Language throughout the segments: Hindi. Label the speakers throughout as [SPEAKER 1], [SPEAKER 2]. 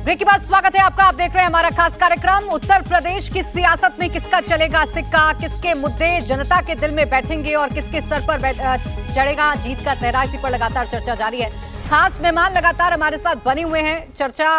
[SPEAKER 1] ब्रेक के बाद स्वागत है आपका। आप देख रहे हैं हमारा खास कार्यक्रम। उत्तर प्रदेश की सियासत में किसका चलेगा सिक्का, किसके मुद्दे जनता के दिल में बैठेंगे और किसके सर पर चढ़ेगा जीत का सेहरा, इसी पर लगातार चर्चा जारी है। खास मेहमान लगातार हमारे साथ बने हुए हैं, चर्चा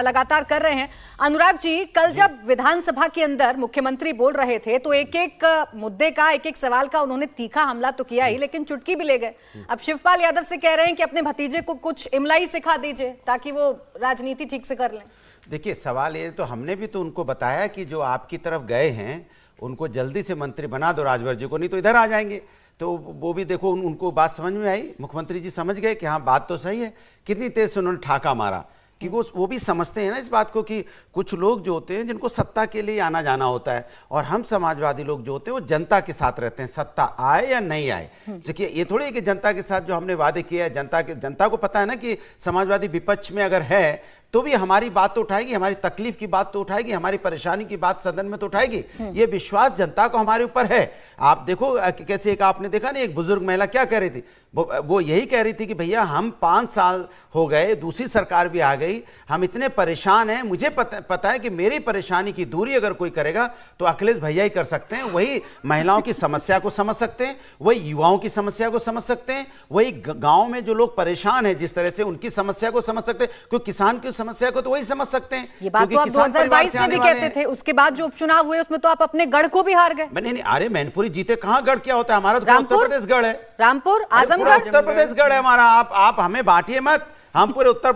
[SPEAKER 1] लगातार कर रहे हैं। अनुराग जी, कल जब विधानसभा के अंदर मुख्यमंत्री बोल रहे थे तो एक एक मुद्दे का, एक एक सवाल का उन्होंने तीखा हमला तो किया ही, लेकिन चुटकी भी ले गए। अब शिवपाल यादव से कह रहे हैं कि अपने भतीजे को कुछ इमलाई सिखा दीजिए ताकि वो राजनीति ठीक से कर लें।
[SPEAKER 2] देखिए, सवाल ये तो हमने भी तो उनको बताया कि जो आपकी तरफ गए हैं उनको जल्दी से मंत्री बना दो राजभर जी को, नहीं तो इधर आ जाएंगे। तो वो भी देखो उनको बात समझ में आई, मुख्यमंत्री जी समझ गए कि हाँ बात तो सही है। कितनी तेज से उन्होंने ठाका मारा कि वो भी समझते हैं ना इस बात को कि कुछ लोग जो होते हैं जिनको सत्ता के लिए आना जाना होता है, और हम समाजवादी लोग जो होते हैं वो जनता के साथ रहते हैं, सत्ता आए या नहीं आए। देखिए, ये थोड़ी है कि जनता के साथ जो हमने वादे किए हैं, जनता को पता है ना कि समाजवादी विपक्ष में अगर है तो भी हमारी बात तो उठाएगी, हमारी तकलीफ की बात तो उठाएगी, हमारी परेशानी की बात सदन में तो उठाएगी। ये विश्वास जनता को हमारे ऊपर है। आप देखो कैसे, एक आपने देखा नहीं, एक बुजुर्ग महिला क्या कह रही थी, वो यही कह रही थी कि भैया हम 5 साल हो गए, दूसरी सरकार भी आ गई, हम इतने परेशान हैं, मुझे पता है कि मेरी परेशानी की दूरी अगर कोई करेगा तो अखिलेश भैया ही कर सकते हैं। वही महिलाओं की समस्या को समझ सकते हैं, वही युवाओं की समस्या को समझ सकते हैं, वही गांव में जो लोग परेशान हैं जिस तरह से उनकी समस्या को समझ सकते हैं। क्योंकि किसान की समस्या को तो वही समझ सकते हैं।
[SPEAKER 1] ये बात तो आप 2022 में भी कहते थे, उसके बाद जो उपचुनाव हुए उसमें तो आप अपने गढ़ को भी हार गए।
[SPEAKER 2] नहीं, अरे मैनपुरी जीते, कहाँ गढ़ क्या होता है हमारा, तो उत्तर प्रदेश गढ़ है,
[SPEAKER 1] रामपुर, आजमगढ़,
[SPEAKER 2] उत्तर प्रदेश गढ़ है हमारा। आप हमें बांटिए मत, हम पूरे उत्तर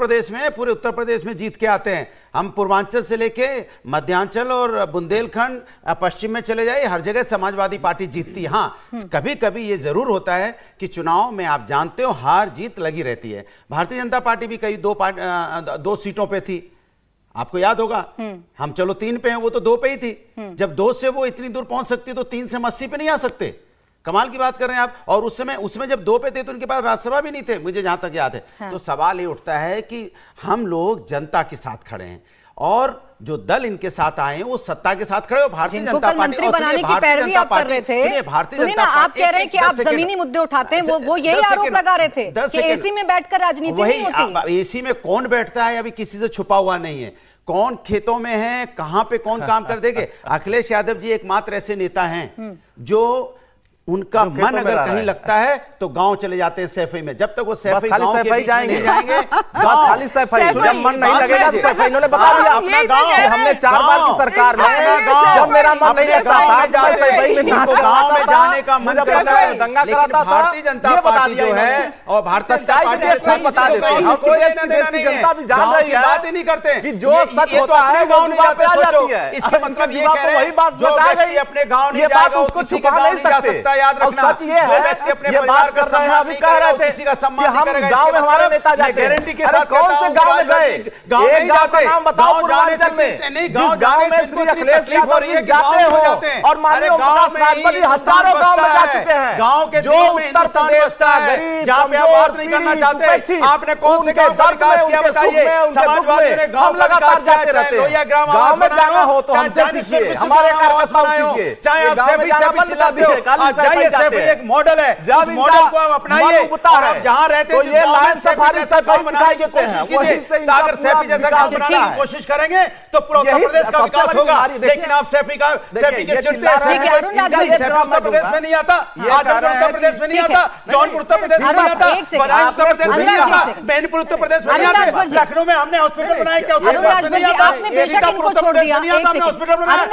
[SPEAKER 2] प्रदेश में जीत के आते हैं। हम पूर्वांचल से लेके मध्यांचल और बुंदेलखंड पश्चिम में चले जाइए, हर जगह समाजवादी पार्टी जीतती है। हाँ, कभी कभी ये जरूर होता है कि चुनाव में आप जानते हो हार जीत लगी रहती है। भारतीय जनता पार्टी भी कई 2 सीटों पे थी, आपको याद होगा। हम चलो 3 पे हैं, वो तो 2 पे ही थी। जब 2 से वो इतनी दूर पहुंच सकती तो 3 से हम 80 पे नहीं आ सकते। कमाल की बात कर रहे हैं आप। और उसमें जब 2 पे थे तो उनके पास राज्यसभा भी नहीं थे, मुझे जहां तक याद है। हाँ। तो सवाल ये उठता है कि हम लोग जनता के साथ खड़े हैं और जो दल इनके साथ आए हैं वो सत्ता के साथ खड़े हो। भारतीय जनता पार्टी
[SPEAKER 1] मंत्री बनाने की पैरवी आप कर रहे थे, भारतीय जनता पार्टी, आप कह रहे हैं कि आप जमीनी मुद्दे उठाते हैं, वो यही आरोप लगा रहे थे कि एसी में बैठकर राजनीति नहीं होती।
[SPEAKER 2] एसी में कौन बैठता है अभी किसी से छुपा हुआ नहीं है, कौन खेतों में है, कहां पे कौन काम कर देंगे। अखिलेश यादव जी एकमात्र ऐसे नेता हैं जो उनका मन अगर कहीं लगता है तो गांव चले जाते हैं सैफई में। जब तक वो सैफई गांव के बीच नहीं जाएंगे, बस खाली सैफई, जब मन नहीं लगेगा तो सैफई। इन्होंने बता दिया अपना गांव, हमने 4 बार की सरकार में जब मेरा मन नहीं लगता था गांव में जाने का मन करता है, दंगा कराता था। भारतीय जनता पार्टी जो है और भारतीय सच्चाई बता देते हैं, देश की जनता भी जान रही है, बात ही नहीं करते कि जो सच होता है गांव में पे आ जाती है। इसका मतलब ये कह रहे हैं वही बात जो व्यक्ति अपने गांव नहीं जाएगा उसको छुपा नहीं सकते। याद रखना, सच ये है, ये बात कर रहे हैं, अभी कह रहे थे कि हम गांव में हमारे नेता जाते हैं, गारंटी के साथ कौन से गांव में गए, एक गांव का नाम बताओ पूर्वांचल में, जिस गांव में श्री अखिलेश यादव जी जाते हो और माननीय ओम प्रकाश राजभर हजारों गांव में जा चुके हैं। गांव के जो उत्तर प्रदेश का गरीब जहां पे आप बात नहीं करना चाहते, आपने कौन से दर्द में, उनके सुख में, उनके दुख में हम लगातार जाते रहते हैं। गांव में जाना हो तो हमसे सीखिए, हमारे कार्यकर्ताओं सीखिए, चाहे आप से चिल्लाते हो। एक मॉडल है, उस मॉडल को आप अपनाइए। आप जहां रहते हैं तो ये लाइन सफारी सफाई दिखाई देते हैं, अगर सैफी जैसा काम बनाने की कोशिश करेंगे तो पूरा उत्तर प्रदेश का विकास होगा। लेकिन आप सैफी के चिट्टे उत्तर प्रदेश में नहीं आता, आजमगढ़ उत्तर प्रदेश में नहीं आता, जौनपुर उत्तर प्रदेश में नहीं आता, बदायूं उत्तर प्रदेश में नहीं आता, मैनपुर उत्तर प्रदेश में नहीं आता, लखनऊ में हमने हॉस्पिटल बनाए क्या उत्तर प्रदेश में नहीं आता,
[SPEAKER 1] बेशक इनको छोड़ दिया,
[SPEAKER 2] हमने हॉस्पिटल बनाया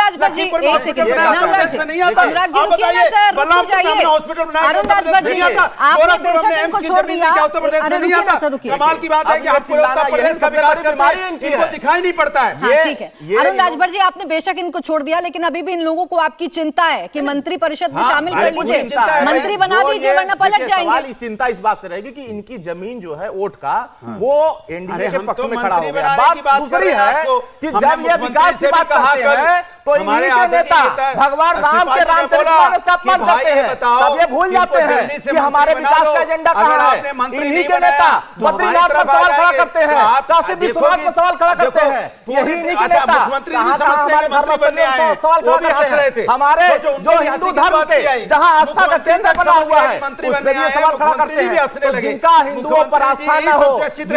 [SPEAKER 2] उत्तर प्रदेश में नहीं आता। आप बताइए हॉस्पिटल बनाया कमाल की बात है कि आपको उत्तर प्रदेश का विकास करना है, इनको दिखाई नहीं पड़ता है।
[SPEAKER 1] ठीक है अरुण राजभर जी, आपने बेशक इनको छोड़ दिया, लेकिन अभी भी इन लोगों को आपकी चिंता है कि मंत्री परिषद में शामिल कर लीजिए, मंत्री बना दीजिए वरना पलट जाएंगे।
[SPEAKER 3] चिंता इस बात से रहेगी कि इनकी जमीन जो है वोट का वो एनडीए के पक्ष में खड़ा हो गया। बात दूसरी है कि जब ये विकास की बात करते हैं तो
[SPEAKER 2] हमारे
[SPEAKER 3] इन्हीं के
[SPEAKER 2] आदरणीय
[SPEAKER 3] नेता भगवान राम के रामचरितमानस का अपमान करते हैं, तब ये भूल जाते हैं कि हमारे विकास का एजेंडा कहां है। इन्हीं के नेता बद्रीनाथ पर सवाल खड़ा करते हैं, काशी विश्वनाथ पर सवाल खड़ा करते हैं, यही इन्हीं के नेता
[SPEAKER 2] मुख्यमंत्री भी समझते हैं मंत्री बनने आए,
[SPEAKER 3] सवाल खड़ा करते हैं। हमारे जो हिंदू धर्म के जहां आस्था का केंद्र बना हुआ है उस पर भी सवाल खड़ा करते हैं। तो जिनका हिंदुओं पर आस्था न हो,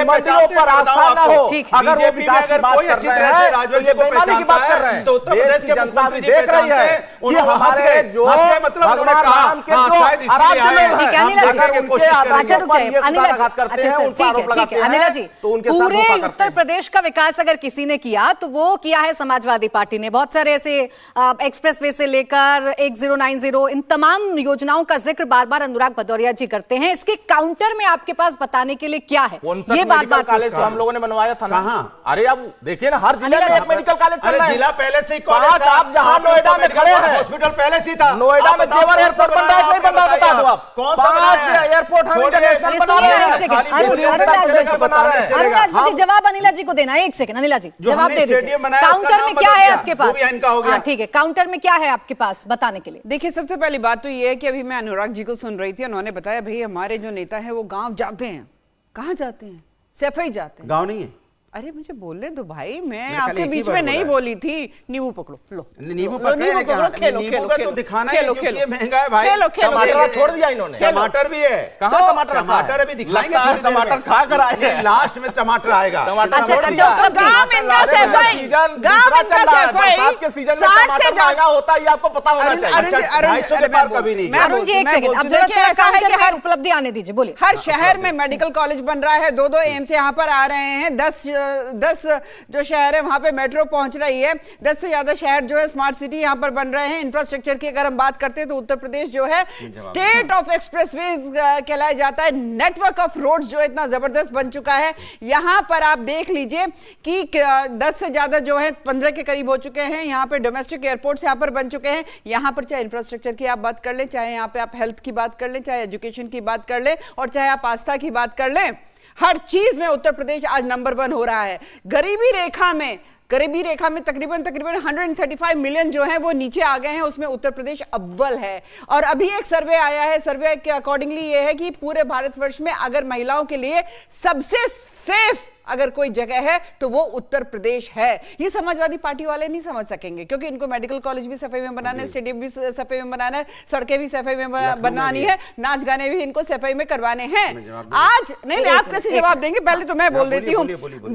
[SPEAKER 3] मंदिरों पर आस्था न हो, अगर वो विकास की बात कर रहे हैं तो ये बेईमानी की बात कर रहे हैं। देश की जनता भी देख रही है कि हमारे जो भगवान राम के जो आराध्य लोग हैं, अगर उनके आदर्शों पर ये कुठाराघात करते हैं, उन पर आरोप लगाते हैं, तो उनके साथ
[SPEAKER 1] पूरे
[SPEAKER 3] धोखा करते
[SPEAKER 1] उत्तर
[SPEAKER 3] हैं।
[SPEAKER 1] प्रदेश का विकास अगर किसी ने किया तो वो किया है समाजवादी पार्टी ने। बहुत सारे ऐसे एक्सप्रेसवे से लेकर 1090 इन तमाम योजनाओं का जिक्र बार बार अनुराग भदौरिया जी करते हैं। इसके काउंटर में आपके पास बताने के लिए क्या है? ये बार-बार
[SPEAKER 3] कॉलेज तो हम लोगों ने बनवाया था ना।
[SPEAKER 2] कहां?
[SPEAKER 3] अरे अब देखिए ना, हर जिले में एक मेडिकल कॉलेज चल रहा है।
[SPEAKER 2] जिला पहले से ही
[SPEAKER 3] पांच आप जहां नोएडा में खड़े हैं,
[SPEAKER 2] हॉस्पिटल पहले से ही था।
[SPEAKER 3] नोएडा में जेवर एयरपोर्ट बन रहा है, नहीं बन रहा, बता दो आप।
[SPEAKER 2] कौन सा
[SPEAKER 3] 5 एयरपोर्ट हम इंटरनेशनल बना रहे हैं।
[SPEAKER 1] अनुराग जी जवाब अनिला जी को देना है। एक सेकंड अनिला जी जवाब दे दीजिए। काउंटर में क्या है आपके पास? हाँ ठीक है, काउंटर में क्या है आपके पास बताने के लिए?
[SPEAKER 4] देखिए, सबसे पहली बात तो ये है कि अभी मैं अनुराग जी को सुन रही थी, उन्होंने बताया भाई हमारे जो नेता है वो गांव जाते हैं। कहाँ जाते हैं? सफाई जाते हैं।
[SPEAKER 2] गांव नहीं है।
[SPEAKER 4] अरे मुझे बोलने दो भाई, मैं आपके बीच में नहीं बोली थी। नींबू पकड़ो, लो
[SPEAKER 2] नींबू
[SPEAKER 4] पकड़ो, खेलो खेलो
[SPEAKER 2] तो दिखाना है क्योंकि ये महंगा है भाई।
[SPEAKER 4] खेलो खेलो,
[SPEAKER 3] टमाटर छोड़ दिया इन्होंने।
[SPEAKER 2] टमाटर भी है।
[SPEAKER 3] कहाँ टमाटर?
[SPEAKER 2] टमाटर अभी दिखाएंगे।
[SPEAKER 3] टमाटर खा कर आए हैं,
[SPEAKER 2] लास्ट में टमाटर आएगा।
[SPEAKER 1] अच्छा,
[SPEAKER 4] गांव इनका सफाई, गांव इनका सफाई
[SPEAKER 3] बरसात के सीजन में टमाटर महंगा होता है, ये आपको पता होना चाहिए।
[SPEAKER 2] 250 के पार कभी नहीं।
[SPEAKER 1] अरुण जी एक सेकंड, अब जरा थोड़ा काउंटर में उपलब्धि आने दीजिए, बोलिए।
[SPEAKER 4] हर शहर में मेडिकल कॉलेज बन रहा है, 2-2 एम्स यहाँ पर आ रहे हैं, 10 जो शहर है वहां पे मेट्रो पहुंच रही है, 10 से ज्यादा शहर जो है स्मार्ट सिटी यहाँ पर बन रहे हैं। इंफ्रास्ट्रक्चर की अगर हम बात करते हैं तो उत्तर प्रदेश जो है स्टेट ऑफ एक्सप्रेसवेज कहलाया जाता है। नेटवर्क ऑफ रोड्स जो इतना जबरदस्त बन चुका है, यहां पर आप देख लीजिए कि 10 से ज्यादा जो है 15 के करीब हो चुके हैं। यहाँ पे डोमेस्टिक एयरपोर्ट्स यहाँ पर बन चुके हैं। यहाँ पर चाहे इंफ्रास्ट्रक्चर की आप बात कर लें, चाहे यहाँ पे आप हेल्थ की बात कर लें, चाहे एजुकेशन की बात कर लें, और चाहे आप आस्था की बात कर लें, हर चीज में उत्तर प्रदेश आज नंबर 1 हो रहा है। गरीबी रेखा में तकरीबन 135 मिलियन जो है वो नीचे आ गए हैं, उसमें उत्तर प्रदेश अव्वल है। और अभी एक सर्वे आया है, सर्वे के अकॉर्डिंगली ये है कि पूरे भारतवर्ष में अगर महिलाओं के लिए सबसे सेफ अगर कोई जगह है तो वो उत्तर प्रदेश है। ये समाजवादी पार्टी वाले नहीं समझ सकेंगे, क्योंकि इनको मेडिकल कॉलेज भी सफाई में बनाना है, स्टेडियम भी सफाई में बनाना है, सड़कें भी सफाई में बनवानी है, नाच गाने भी इनको सफाई में करवाने हैं। आज नहीं, आप कैसे जवाब देंगे? पहले तो मैं बोल देती हूँ।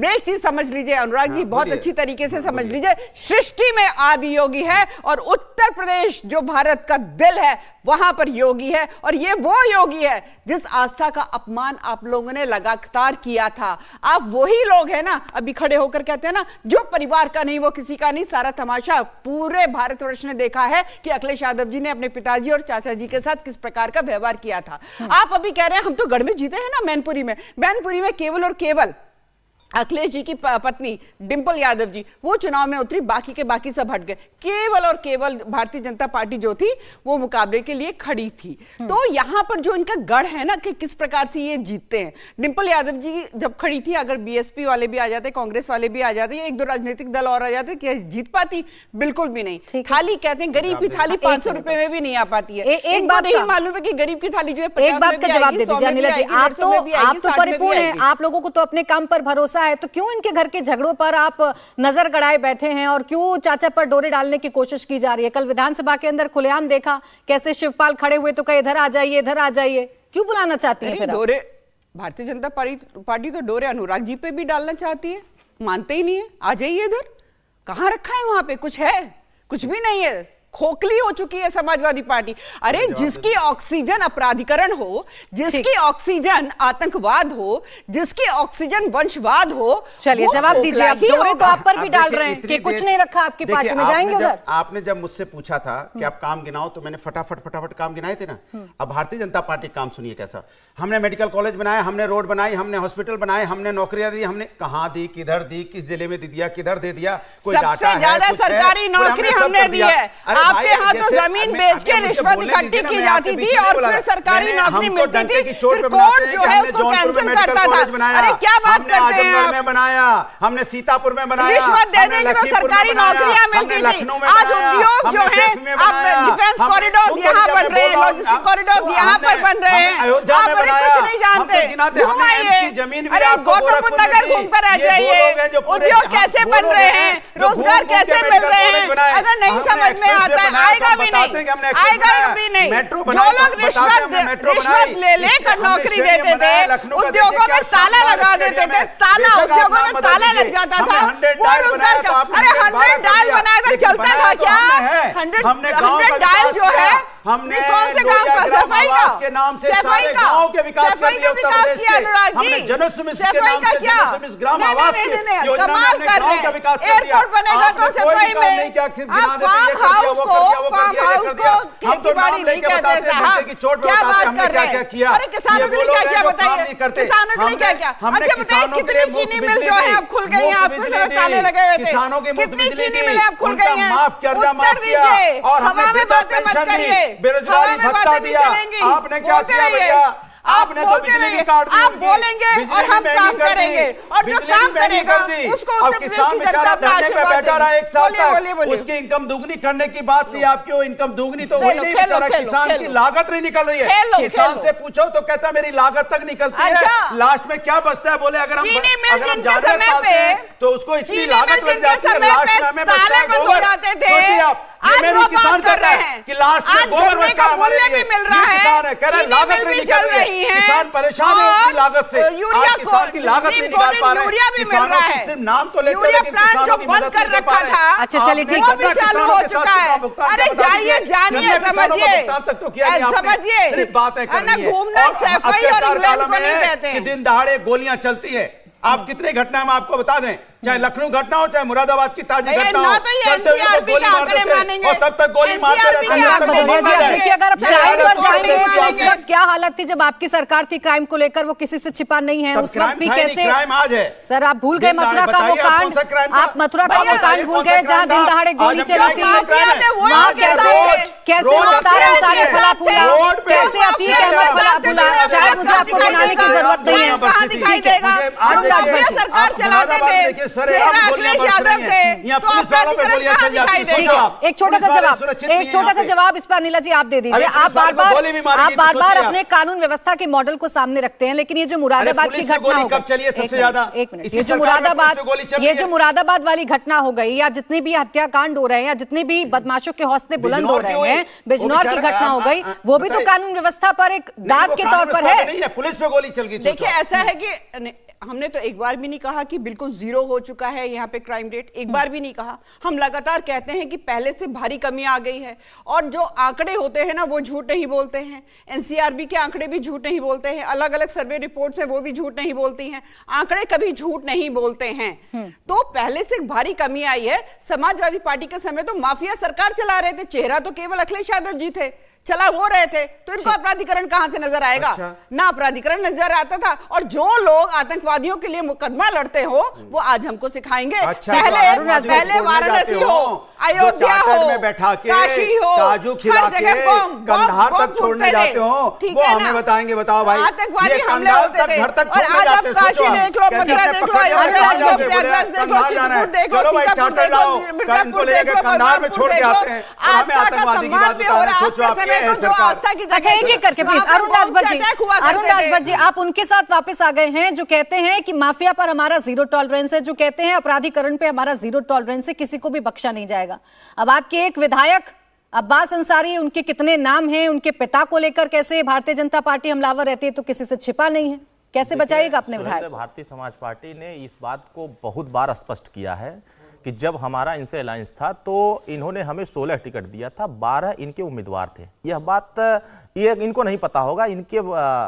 [SPEAKER 4] एक चीज समझ लीजिए अनुराग जी, बहुत अच्छी तरीके से समझ लीजिए, सृष्टि में आदि योगी है और उत्तर प्रदेश जो भारत का दिल है वहां पर योगी है। और ये वो योगी है जिस आस्था का अपमान आप लोगों ने लगातार किया था। आप वही लोग हैं ना अभी खड़े होकर कहते हैं ना, जो परिवार का नहीं वो किसी का नहीं। सारा तमाशा पूरे भारतवर्ष ने देखा है कि अखिलेश यादव जी ने अपने पिताजी और चाचा जी के साथ किस प्रकार का व्यवहार किया था। आप अभी कह रहे हैं हम तो गढ़ में जीते हैं ना, मैनपुरी में केवल और केवल अखिलेश जी की पत्नी डिंपल यादव जी वो चुनाव में उतरी, बाकी के बाकी सब हट गए। केवल और केवल भारतीय जनता पार्टी जो थी वो मुकाबले के लिए खड़ी थी। तो यहां पर जो इनका गढ़ है ना कि किस प्रकार से ये जीतते हैं। डिंपल यादव जी जब खड़ी थी, अगर बीएसपी वाले भी आ जाते, कांग्रेस वाले भी आ जाते, 1-2 राजनीतिक दल और आ जाते, क्या जीत पाती? बिल्कुल भी नहीं। थाली कहते हैं गरीब की थाली 500 रुपए में भी नहीं आ पाती है।
[SPEAKER 1] एक बात
[SPEAKER 4] नहीं मालूम है कि गरीब की थाली जो है 50
[SPEAKER 1] एक बात का जवाब दे दीजिए अनिला जी, आप तो परिपूर्ण हैं, आप लोगों को तो अपने काम पर भरोसा है, तो क्यों इनके घर के झगड़ों पर आप नजर गड़ाए बैठे हैं और क्यों चाचा पर डोरे डालने की कोशिश की जा रही है? कल विधानसभा के अंदर खुलेआम देखा कैसे शिवपाल खड़े हुए तो कहे इधर आ जाइए, इधर आ जाइए। क्यों बुलाना चाहती है? फिर
[SPEAKER 4] डोरे भारतीय जनता पार्टी तो डोरे अनुराग जी पे भी डालना चाहती है, मानते ही नहीं है। आ जाइए इधर, कहां रखा है वहां पे? कुछ है? कुछ भी नहीं है। खोखली हो चुकी है समाजवादी पार्टी। अरे जिसकी ऑक्सीजन अपराधीकरण हो, जिसकी ऑक्सीजन आतंकवाद हो, जिसकी ऑक्सीजन वंशवाद हो,
[SPEAKER 1] चलिए जवाब दीजिए। आप डोरे तो आप पर भी डाल रहे हैं कि कुछ नहीं रखा आपकी पार्टी में, जाएंगे उधर?
[SPEAKER 2] आपने जब मुझसे पूछा था कि आप काम गिनाओ तो मैंने फटाफट काम गिनाए थे ना। अब भारतीय जनता पार्टी काम सुनिए कैसा। हमने मेडिकल कॉलेज बनाया, हमने रोड बनाई, हमने हॉस्पिटल बनाए, हमने नौकरियां दी, हमने कहां दी, किधर दी, किस जिले में दे दिया, किधर दे दिया, कोई डाटा है?
[SPEAKER 4] सबसे ज्यादा सरकारी नौकरी हमने दी है। आपके यहाँ तो जमीन बेच के रिश्वत इकट्ठी की जाती थी और फिर सरकारी नौकरी मिलती थी, फिर कोर्ट जो है उसको कैंसिल करता था। अरे क्या बात करते हैं आप?
[SPEAKER 2] में बनाया, हमने सीतापुर में बनाया,
[SPEAKER 4] रिश्वत दे देंगे तो सरकारी नौकरियां मिलती थी। आज उद्योग जो है, आप डिफेंस कॉरिडोर यहाँ बन रहे हैं, लॉजिस्टिक कॉरिडोर यहाँ पर बन रहे हैं, आप अरे कुछ नहीं जानते। घुमाइए, अरे गौतम नगर घूमकर आ जाइए, उद्योग कैसे बन रहे हैं, रोजगार कैसे मिल रहे हैं, अगर नहीं समझ में आता है आएगा भी नहीं, आएगा भी नहीं। जो लोग रिश्वत ले लेकर नौकरी देते थे, उद्योगों में ताला लगा देते थे, ताला उद्योगों में ताला लग जाता था, वो रोजगार का, अरे 100 डायल बनाया था, चलता था क्या? 100 डायल जो है
[SPEAKER 2] हमने
[SPEAKER 4] कौन से गांव का? सफाई का
[SPEAKER 2] के नाम से सारे गांव के विकास कर दिया उत्तर प्रदेश के। हमने जनसुमिस के नाम से जनसुमिस ग्राम आवास की योजना में हमने गांव का विकास कर दिया।
[SPEAKER 4] एयरपोर्ट बनेगा तो सफाई में, फार्म हाउस को खेती बाड़ी नहीं कहते साहब, क्या बात कर रहे हैं? अरे किसानों के लिए क्या क्या बताइए, किसानों के लिए क्या क्या? अच्छा बताइए, कितनी चीनी मिल जो है अब खुल गई है, आपके ताले लगे हुए थे, कितनी चीनी मिल अब खुल गई है? उत्तर दीजिए, हवा में बातें मत करिए,
[SPEAKER 2] बेरोजगारी भत्ता दिया, आपने क्या किया भैया? आपने तो बिजली भी काट दी,
[SPEAKER 4] आप बोलेंगे और हम काम करेंगे, और जो काम करेगा उसको
[SPEAKER 2] अब किसान बेचारा धरने पे बैठा रहा 1 साल तक, उसकी इनकम दुगनी करने की बात थी आपकी, वो इनकम दुगनी तो हुई नहीं बेचारा, किसान की लागत नहीं निकल रही है। किसान से पूछो तो कहता है मेरी लागत तक निकलती है, लास्ट में क्या बचता है? बोले अगर हम ज्यादा डालते हैं तो उसको इतनी लागत लग जाती है, लास्ट में हमें बचता है गोबर।
[SPEAKER 4] आज
[SPEAKER 2] मेरी किसान कर रहे हैं कि लास्ट में गोबर बचता है हमारे लिए,
[SPEAKER 4] मिल रहा है,
[SPEAKER 2] किसान है कह रहा है लागत नहीं निकल रही है, किसान परेशान है अपनी लागत से,
[SPEAKER 4] यूरिया
[SPEAKER 2] किसान की लागत नहीं निकाल पा रहे हैं, किसानों की सिर्फ नाम तो लेते हैं लेकिन किसानों की मदद नहीं कर पा रहे हैं।
[SPEAKER 1] अच्छा चलिए ठीक
[SPEAKER 4] है, भी चालू हो चुका है। अरे जाइए जानिए, समझिए, समझिए,
[SPEAKER 2] सिर्फ बात है
[SPEAKER 4] घूमना सफाई और इंग्लैंड को नहीं कहते हैं।
[SPEAKER 2] दिन दहाड़े गोलियां चलती है। आप कितनी घटना हम आपको बता दें, चाहे लखनऊ घटना हो चाहे मुरादाबाद की ताजी घटना हो, चलते हुए तो गोली मार देते हैं और तब तक गोली मारते रहते हैं।
[SPEAKER 1] देखिए अगर क्राइम पर जाएंगे तो उस वक्त क्या हालत थी जब आपकी सरकार थी, क्राइम को लेकर वो किसी से छिपा नहीं है, उस वक्त भी कैसे
[SPEAKER 2] क्राइम आज है?
[SPEAKER 1] सर आप भूल गए मथुरा का वो कांड, आप मथुरा का वो कांड भूल गए जहाँ दिन दहाड़े गोली चली थी, वहाँ कैसे सारे फला फूला, कैसे अतीक अहमद फला फूला, शायद मुझे आपको बनाने की जरूरत नहीं है।
[SPEAKER 4] सरकार चलाते थे अखिलेश यादव थे,
[SPEAKER 1] एक छोटा सा जवाब इस पर अनिला जी आप दे दीजिए। आप बार बार अपने कानून व्यवस्था के मॉडल को सामने रखते हैं, लेकिन ये जो मुरादाबाद की घटना हो गई, ये जो मुरादाबाद वाली घटना हो गई, या जितने भी हत्याकांड हो रहे हैं, या जितने भी बदमाशों के हौसले बुलंद हो रहे हैं, बिजनौर की घटना हो गई, वो भी तो कानून व्यवस्था पर एक दाग के तौर पर है।
[SPEAKER 2] पुलिस पे गोली चल गई।
[SPEAKER 4] देखिए ऐसा है कि हमने तो एक बार भी नहीं कहा कि बिल्कुल जीरो हो चुका है यहाँ पे क्राइम रेट, एक बार भी नहीं कहा। हम लगातार कहते हैं कि पहले से भारी कमी आ गई है, और जो आंकड़े होते हैं ना वो झूठ नहीं बोलते हैं, एनसीआरबी के आंकड़े भी झूठ नहीं बोलते हैं, अलग अलग सर्वे रिपोर्ट्स हैं वो भी झूठ नहीं बोलती हैं, आंकड़े कभी झूठ नहीं बोलते हैं। तो पहले से भारी कमी आई है। समाजवादी पार्टी के समय तो माफिया सरकार चला रहे थे, चेहरा तो केवल अखिलेश यादव जी थे, चला वो रहे थे, तो इनको अपराधीकरण कहां से नजर आएगा? ना अपराधीकरण नजर आता था। और जो लोग आतंकवादियों के लिए मुकदमा लड़ते हो वो आज हमको सिखाएंगे। पहले वाराणसी हो, अयोध्या हो, काशी हो,
[SPEAKER 2] काजू खिला के कंधार तक छोड़ने जाते हो, वो हमें बताएंगे। बताओ भाई,
[SPEAKER 4] आतंकवादी हमले होते थे,
[SPEAKER 2] घर तक
[SPEAKER 4] छोड़ने जाते हो, काशी देख लो, मथुरा देख लो, अयोध्या देख लो, प्रयागराज देख लो, चित्रकूट देख लो, सीतापुर देख लो, मिर्जापुर देख लो,
[SPEAKER 2] कंधार में छोड़ के आते हैं, हमें आतंकवादी की बात बता रहे हैं। सोचो आप
[SPEAKER 1] अच्छा एक एक करके प्लीज। अरुण राजभर जी आप उनके साथ वापस आ गए हैं जो कहते हैं कि माफिया पर हमारा जीरो टॉलरेंस है, जो कहते हैं अपराधीकरण पे हमारा जीरो टॉलरेंस है, किसी को भी बख्शा नहीं जाएगा। अब आपके एक विधायक अब्बास अंसारी, उनके कितने नाम हैं, उनके पिता को लेकर कैसे भारतीय जनता पार्टी हमलावर रहती है तो किसी से छिपा नहीं है, कैसे बचाइएगा अपने विधायक?
[SPEAKER 3] भारतीय समाज पार्टी ने इस बात को बहुत बार स्पष्ट किया है कि जब हमारा इनसे अलायंस था तो इन्होंने हमें 16 टिकट दिया था, 12 इनके उम्मीदवार थे। यह बात ये इनको नहीं पता होगा, इनके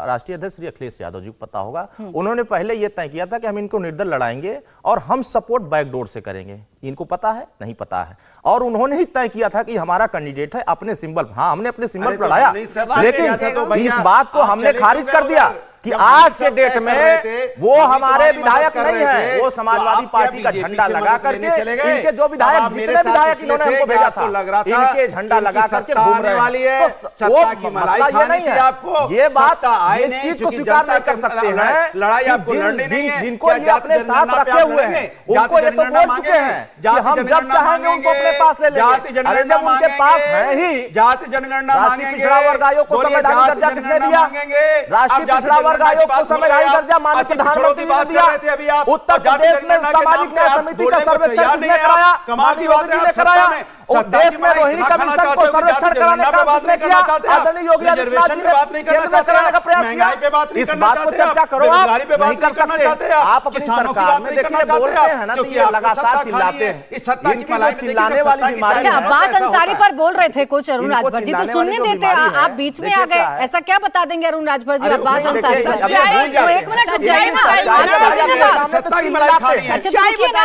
[SPEAKER 3] राष्ट्रीय अध्यक्ष श्री अखिलेश यादव जी को पता होगा। उन्होंने पहले यह तय किया था कि हम इनको निर्दल लड़ाएंगे और हम सपोर्ट बैकडोर से करेंगे। इनको पता है? नहीं पता है। और उन्होंने ही तय किया था कि हमारा कैंडिडेट है अपने सिंबल। हाँ, हमने अपने सिंबल पर लड़ाया, लेकिन इस बात को हमने खारिज कर दिया। कि आज के डेट में वो हमारे विधायक नहीं है, वो समाजवादी पार्टी का झंडा लगा करके इनके जो विधायक, जितने विधायक इन्होंने हमको भेजा था, इनके झंडा लगा करके घूम रहे हैं। तो वो मसला ये नहीं है, ये बात इस चीज को स्वीकार नहीं कर सकते हैं। जिनको ये अपने साथ रखे हुए हैं उनको ये तो बोल चुके हैं कि हम जब चाहेंगे उनको अपने पास ले लेंगे। अरे जब उनके पास है ही
[SPEAKER 2] जाति जनगणना
[SPEAKER 3] राष्ट्रीय पिछड़ा वर्ग आयोग को संवैधानिक दर्जा किसने दिया? राष्ट्रीय पिछड़ा वर्ग आयोग को संवैधानिक दर्जा माननीय प्रधानमंत्री ने दिया। उत्तर प्रदेश में सामाजिक न्याय समिति का सर्वेक्षण किसने कराया? माननीय योगी जी ने कराया। और देश में रोहिणी कमीशन को सर्वेक्षण कराने का किसने किया? आदरणीय योगी आदित्यनाथ जी ने केंद्र में कराने का प्रयास किया। इस बात को चर्चा करो, आप नहीं कर सकते। आप अपनी सरकार में देखिए बोलते हैं ना, तो ये लगातार चिल्लाते हैं। इनकी जो चिल्लाने वाली बीमारी है।
[SPEAKER 1] अब्बास अंसारी पर बोल रहे थे कुछ अरुण राजभर जी, तो सुनने देते, आप बीच में आ गए। ऐसा क्या बता देंगे अरुण राजभर जी अब्बास अंसारी पर? एक मिनट रुक जाइए ना,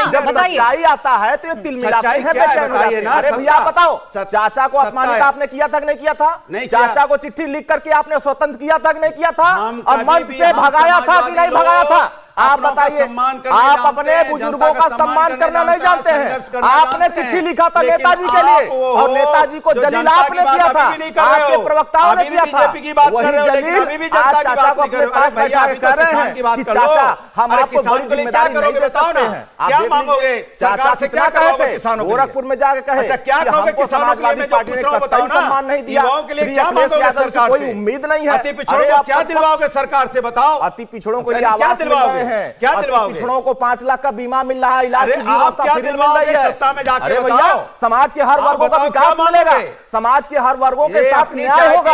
[SPEAKER 3] जब सच्चाई आता है तो ये तिल मिलाते हैं, बेचैन हो जाते हैं। अरे भैया बताओ, चाचा को अपमानित आपने किया था कि नहीं किया था? चाचा को चिट्ठी लिख करके आपने स्वतंत्र किया था कि नहीं किया था? और मंच से भगाया था कि नहीं भगाया था? आप बताइए। आप अपने बुजुर्गों का सम्मान करना नहीं जानते हैं। आपने चिट्ठी लिखा था नेताजी के लिए और नेताजी को जलील आपने किया था, आपके प्रवक्ताओं ने किया था। वही जलील आज चाचा को अपने पास बैठा के कह रहे हैं कि चाचा हम आपको बड़ी जिम्मेदारी नहीं दे सकते हैं।
[SPEAKER 2] क्या मांगोगे?
[SPEAKER 3] चाचा से क्या कहे थे? गोरखपुर में जाके कहे
[SPEAKER 2] क्या
[SPEAKER 3] हमको समाजवादी पार्टी ने कतई सम्मान नहीं दिया, श्री अखिलेश यादव से कोई उम्मीद नहीं है।
[SPEAKER 2] अति पिछड़ों को क्या दिलवाओगे सरकार से, बताओ?
[SPEAKER 3] अति पिछड़ों को आवाज दिलवाओगे?
[SPEAKER 2] क्या दिलवाओगे?
[SPEAKER 3] पिछड़ों को 5 लाख का बीमा मिल रहा है, इलाज की व्यवस्था फ्री मिल रही है।
[SPEAKER 2] सत्ता में जाके
[SPEAKER 3] अरे भैया, समाज के हर वर्गों का विकास मिलेगा, समाज के हर वर्गों के साथ न्याय होगा,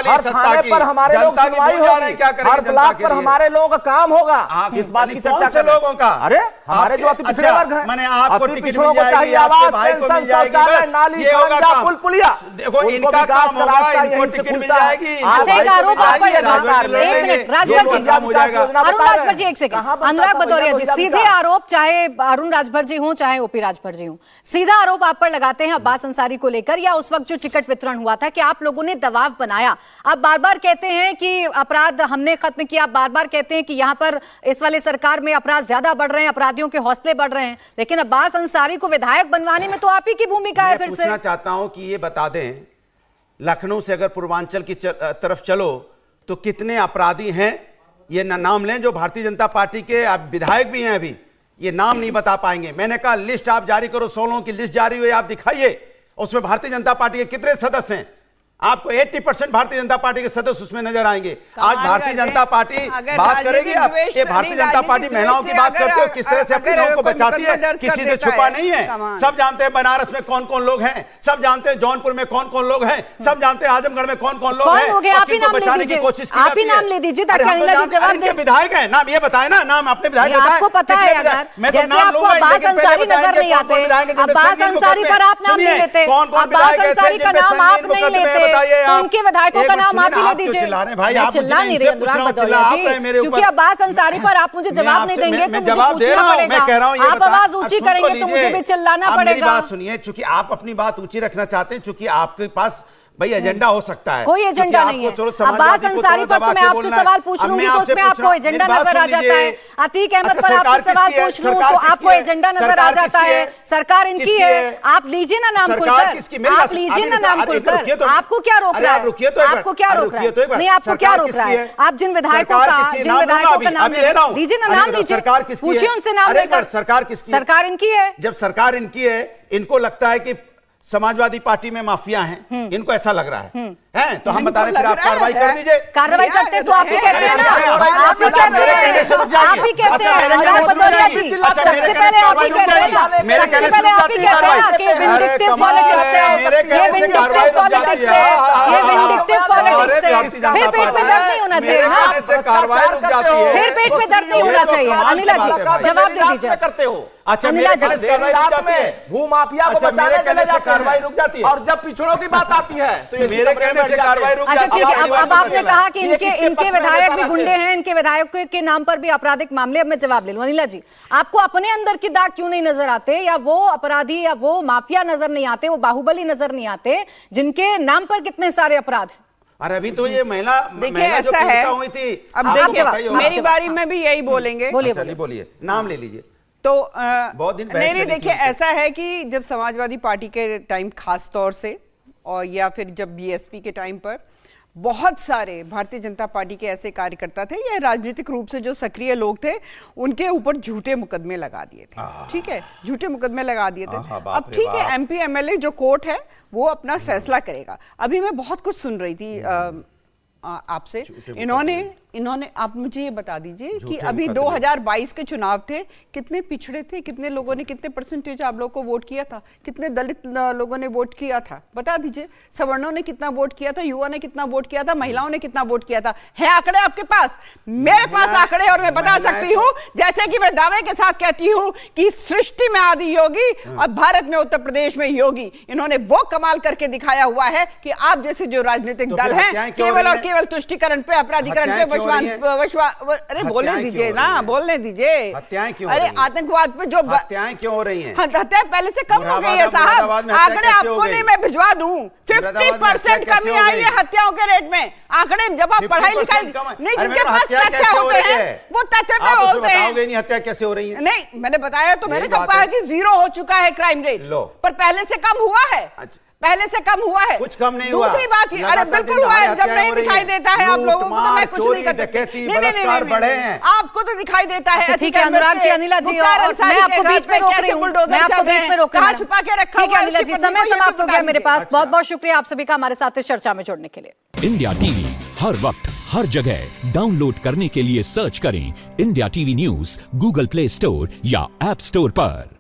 [SPEAKER 3] हर थाने पर हमारे लोग सुनवाई होगी, हर ब्लॉक पर हमारे लोगों का काम होगा। इस बात की चर्चा कर लोगों का। अरे हमारे जो अति पिछड़े वर्ग हैं, अति पिछड़ों को चाहिए आवास, पेंशन, शौचालय, नाली, खंजा, पुल पुलिया,
[SPEAKER 2] देखो इनका काम होगा, इनको टिकट मिल जाएगी।
[SPEAKER 1] अरुण राजभर जी एक सेकंड, अनुराग भदौरिया जी, सीधे आरोप, चाहे अरुण राजभर जी हों चाहे ओपी राजभर जी हों, सीधा आरोप आप पर लगाते हैं अब्बास अंसारी को लेकर, या उस वक्त जो टिकट वितरण हुआ था कि आप लोगों ने दबाव बनाया। आप बार बार कहते हैं कि अपराध हमने खत्म किया, आप बार बार कहते हैं कि यहाँ पर इस वाले सरकार में अपराध ज्यादा बढ़ रहे हैं, अपराधियों के हौसले बढ़ रहे हैं, लेकिन अब्बास अंसारी को विधायक बनवाने में तो आप ही की भूमिका है। फिर से
[SPEAKER 2] पूछना चाहता हूं कि ये बता दें, लखनऊ से अगर पूर्वांचल की तरफ चलो तो कितने अपराधी हैं, ये नाम लें जो भारतीय जनता पार्टी के विधायक भी हैं, अभी ये नाम नहीं बता पाएंगे। मैंने कहा लिस्ट आप जारी करो, 16 की लिस्ट जारी हुई, आप दिखाइए उसमें भारतीय जनता पार्टी के कितने सदस्य हैं। आपको 80% भारतीय जनता पार्टी के सदस्य उसमें नजर आएंगे। आज भारतीय जनता पार्टी बात करेगी, आप ये भारतीय जनता पार्टी महिलाओं की बात करते हो, किस तरह से अपनी लोगों को बचाती है, किसी से छुपा नहीं है। सब जानते हैं बनारस में कौन कौन लोग हैं, सब जानते हैं जौनपुर में कौन कौन लोग हैं, सब जानते हैं आजमगढ़ में कौन कौन लोग हैं।
[SPEAKER 1] आप ही नाम ले दीजिए, आप ही नाम ले दीजिए ताकि अनिला जी जवाब दें।
[SPEAKER 2] विधायक है, नाम ये बताए ना, नाम अपने विधायक बताएं।
[SPEAKER 1] आपको पता है अगर जैसे आपको अब्बास अंसारी नजर नहीं आते, अब्बास अंसारी पर आप नाम नहीं लेते, अब्बास अंसारी का नाम आप नहीं लेते, तो उनके विधायकों का नाम आप ही ले दीजिए। चिल्ला नहीं रही अनुराग भदौरिया जी, क्योंकि अब्बास अंसारी पर आप मुझे जवाब नहीं देंगे तो मुझे पूछना पड़ेगा। आप आवाज ऊंची करेंगे तो मुझे भी चिल्लाना पड़ेगा।
[SPEAKER 2] बात सुनिए, चूंकि आप अपनी बात ऊंची रखना चाहते हैं, चूंकि आपके पास भाई एजेंडा हो सकता है,
[SPEAKER 1] कोई एजेंडा नहीं है। अब्बास अंसारी पर तो मैं आपसे सवाल पूछ लूंगी तो उसमें आपको एजेंडा नजर आ जाता है। अतीक अहमद पर आपसे सवाल पूछ लूं तो आपको एजेंडा नजर आ जाता है। सरकार इनकी है, आप लीजिए ना नाम खुलकर, आप लीजिए ना नाम खुलकर। आपको क्या रोक रहा है? आपको क्या रोक रहा है? नहीं, आपको क्या रोक रहा है? आप जिन विधायकों का नाम लीजिए ना, नाम लीजिए, पूछिए उनसे नाम लेकर।
[SPEAKER 2] सरकार किसकी?
[SPEAKER 1] सरकार इनकी है।
[SPEAKER 2] जब सरकार इनकी है, इनको लगता है कि समाजवादी पार्टी में माफिया हैं, इनको ऐसा लग रहा है, तो हम बता रहे हैं, आप कार्रवाई कर दीजिए।
[SPEAKER 1] कार्रवाई करते हैं तो आप ही कहते हैं ना, आप ही कहते हैं, आप ही कहते हैं अनुराग भदौरिया जी, सबसे पहले आप ही कहते हैं,
[SPEAKER 2] मेरे कहने से आप ही कार्रवाई,
[SPEAKER 1] कि विंडिक्टिव पॉलिटिक्स है, ये विंडिक्टिव पॉलिटिक्स है, ये विंडिक्टिव पॉलिटिक्स है। फिर पेट में दर्द नहीं होना चाहिए ना, फिर पेट में दर्द नहीं होना चाहिए। अनिला जी जवाब दे दीजिए।
[SPEAKER 3] करते हो
[SPEAKER 2] अच्छा,
[SPEAKER 3] अनिला जी रात में भूमाफिया को बचाने चले जाते हैं, कार्रवाई रुक जाती है, और जब पिछड़ों की बात आती है तो ये
[SPEAKER 2] मेरे कहने से कार्रवाई रुक
[SPEAKER 1] अच्छा
[SPEAKER 2] जाती है।
[SPEAKER 1] ठीक है, अब आपने कहा कि इनके विधायक भी गुंडे हैं, इनके विधायकों के नाम पर भी आपराधिक मामले। अब मैं जवाब ले लूं। अनिला जी, आपको अपने अंदर की दाग क्यों नहीं नजर आते, या वो अपराधी या वो माफिया नजर नहीं आते, वो बाहुबली नजर नहीं आते जिनके नाम पर कितने सारे अपराध हैं?
[SPEAKER 2] और अभी तो ये महिला
[SPEAKER 4] देखिए
[SPEAKER 2] जो
[SPEAKER 4] ऐसा है,
[SPEAKER 2] पीड़िता हुई थी,
[SPEAKER 4] अब
[SPEAKER 2] आप
[SPEAKER 4] देखिए
[SPEAKER 2] बताइए,
[SPEAKER 4] मेरी
[SPEAKER 2] आप
[SPEAKER 4] बारी में भी यही बोलेंगे।
[SPEAKER 1] बोलिए
[SPEAKER 2] चलिए बोलिए, नाम ले लीजिए।
[SPEAKER 4] तो
[SPEAKER 2] बहुत दिन
[SPEAKER 4] नहीं
[SPEAKER 2] चली
[SPEAKER 4] देखिए
[SPEAKER 2] थी।
[SPEAKER 4] ऐसा है कि जब समाजवादी पार्टी के टाइम खास तौर से, और या फिर जब बीएसपी के टाइम पर बहुत सारे भारतीय जनता पार्टी के ऐसे कार्यकर्ता थे या राजनीतिक रूप से जो सक्रिय लोग थे, उनके ऊपर झूठे मुकदमे लगा दिए थे। ठीक है, झूठे मुकदमे लगा दिए थे। अब ठीक है, एमपी एमएलए जो कोर्ट है वो अपना फैसला करेगा। अभी मैं बहुत कुछ सुन रही थी आपसे, इन्होंने आप मुझे ये बता दीजिए कि अभी 2022 के चुनाव थे, कितने पिछड़े थे, कितने लोगों ने, कितने परसेंटेज आप लोगों को वोट किया था, कितने दलित लोगों ने वोट किया था, बता दीजिए। सवर्णों ने कितना वोट किया था, युवा ने कितना वोट किया था, महिलाओं ने कितना वोट किया था। है आंकड़े आपके पास? मेरे पास आंकड़े, और मैं बता सकती हूँ, जैसे कि मैं दावे के साथ कहती हूँ कि सृष्टि में आदि योगी और भारत में उत्तर प्रदेश में योगी, इन्होंने वो कमाल करके दिखाया हुआ है कि आप जैसे जो राजनीतिक दल है, केवल और केवल तुष्टिकरण पे, अपराधीकरण पे, अरे बोलने दीजिए ना, बोलने दीजिए।
[SPEAKER 2] हत्याएं क्यों?
[SPEAKER 4] अरे आतंकवाद पे जो
[SPEAKER 2] हत्याएं क्यों हो रही हैं?
[SPEAKER 4] हत्याएं पहले से कम हो गई है साहब। आंकड़े आपको नहीं, मैं भिजवा दूं। 50% कमी आई है हत्याओं के रेट में। आंकड़े जब आप पढ़ाई लिखाई नहीं, जिनके पास तथ्य होते हैं वो तथ्य पे बोलते हैं।
[SPEAKER 2] नहीं हत्या कैसे हो रही है?
[SPEAKER 4] नहीं, मैंने बताया तो, मैंने कब कहा कि 0 हो चुका है क्राइम रेट, पर पहले से कम हुआ है। पहले से कम हुआ है,
[SPEAKER 2] कुछ कम नहीं हुआ।
[SPEAKER 4] दूसरी बात ये, अरे बिल्कुल हुआ है। जब नहीं दिखाई देता है आप लोगों को तो मैं कुछ नहीं कर सकती। नहीं, आपको तो दिखाई देता है।
[SPEAKER 1] ठीक है अनुराग जी, अनिला जी, और मैं आपको बीच में रोक रही हूँ, मैं आपको बीच में रोक रही हूँ।
[SPEAKER 4] छुपा के रखा।
[SPEAKER 1] ठीक है अनिला जी, समय समाप्त हो गया मेरे पास। बहुत बहुत शुक्रिया आप सभी का हमारे साथ इस चर्चा में जुड़ने के लिए।
[SPEAKER 5] इंडिया टीवी हर वक्त हर जगह डाउनलोड करने के लिए सर्च करें India TV news Google play store या ऐप स्टोर पर।